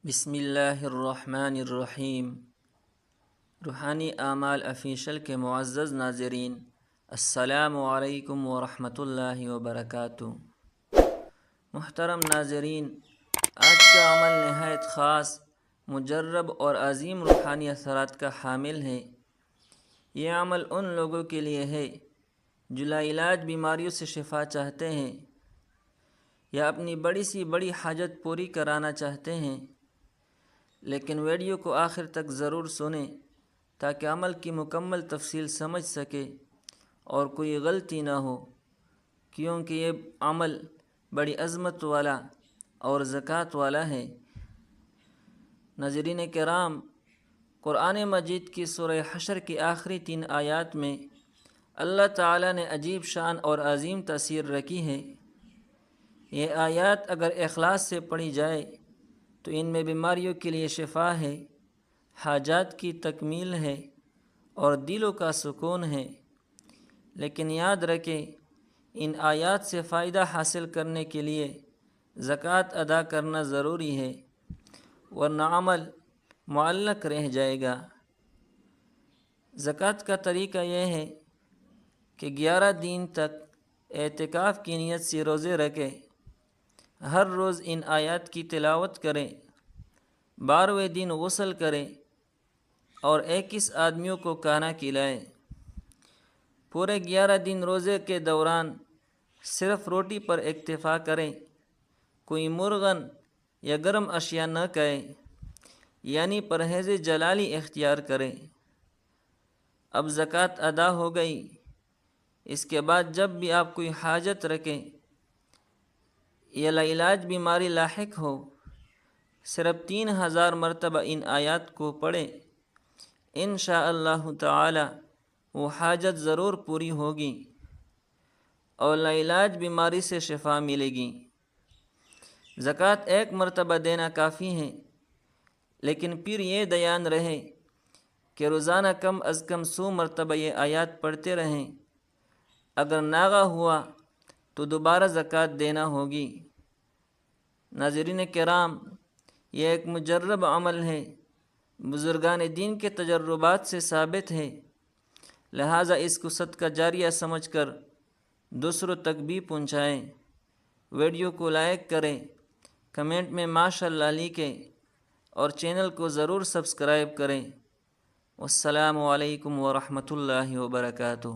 بسم اللہ الرحمن الرحیم۔ روحانی اعمال افیشل کے معزز ناظرین، السلام علیکم ورحمۃ اللہ وبرکاتہ۔ محترم ناظرین، آج کا عمل نہایت خاص، مجرب اور عظیم روحانی اثرات کا حامل ہے۔ یہ عمل ان لوگوں کے لیے ہے جو لاعلاج بیماریوں سے شفا چاہتے ہیں یا اپنی بڑی سی بڑی حاجت پوری کرانا چاہتے ہیں، لیکن ویڈیو کو آخر تک ضرور سنیں تاکہ عمل کی مکمل تفصیل سمجھ سکے اور کوئی غلطی نہ ہو، کیونکہ یہ عمل بڑی عظمت والا اور زکوٰۃ والا ہے۔ ناظرین کرام، قرآن مجید کی سورہ حشر کی آخری 3 آیات میں اللہ تعالیٰ نے عجیب شان اور عظیم تاثیر رکھی ہے۔ یہ آیات اگر اخلاص سے پڑھی جائے تو ان میں بیماریوں کے لیے شفا ہے، حاجات کی تکمیل ہے اور دلوں کا سکون ہے۔ لیکن یاد رکھیں، ان آیات سے فائدہ حاصل کرنے کے لیے زکوٰۃ ادا کرنا ضروری ہے، ورنہ عمل معلق رہ جائے گا۔ زکوٰۃ کا طریقہ یہ ہے کہ 11 دن تک اعتکاف کی نیت سے روزے رکھیں، ہر روز ان آیات کی تلاوت کریں، 12ویں دن غسل کریں اور 21 آدمیوں کو کھانا کھلائیں۔ پورے 11 دن روزے کے دوران صرف روٹی پر اکتفا کریں، کوئی مرغن یا گرم اشیاء نہ کھائیں، یعنی پرہیز جلالی اختیار کریں۔ اب زکوٰۃ ادا ہو گئی، اس کے بعد جب بھی آپ کوئی حاجت رکھیں یا لاعلاج بیماری لاحق ہو، صرف 3000 مرتبہ ان آیات کو پڑھیں، انشاءاللہ تعالی وہ حاجت ضرور پوری ہوگی اور لاعلاج بیماری سے شفا ملے گی۔ زکوٰۃ ایک مرتبہ دینا کافی ہے، لیکن پھر یہ دھیان رہے کہ روزانہ کم از کم 100 مرتبہ یہ آیات پڑھتے رہیں۔ اگر ناغہ ہوا تو دوبارہ زکوٰۃ دینا ہوگی۔ ناظرین کرام، یہ ایک مجرب عمل ہے، بزرگان دین کے تجربات سے ثابت ہے، لہٰذا اس کو صدقہ جاریہ سمجھ کر دوسروں تک بھی پہنچائیں۔ ویڈیو کو لائک کریں، کمنٹ میں ماشاءاللہ لکھیں اور چینل کو ضرور سبسکرائب کریں۔ والسلام علیکم ورحمۃ اللہ وبرکاتہ۔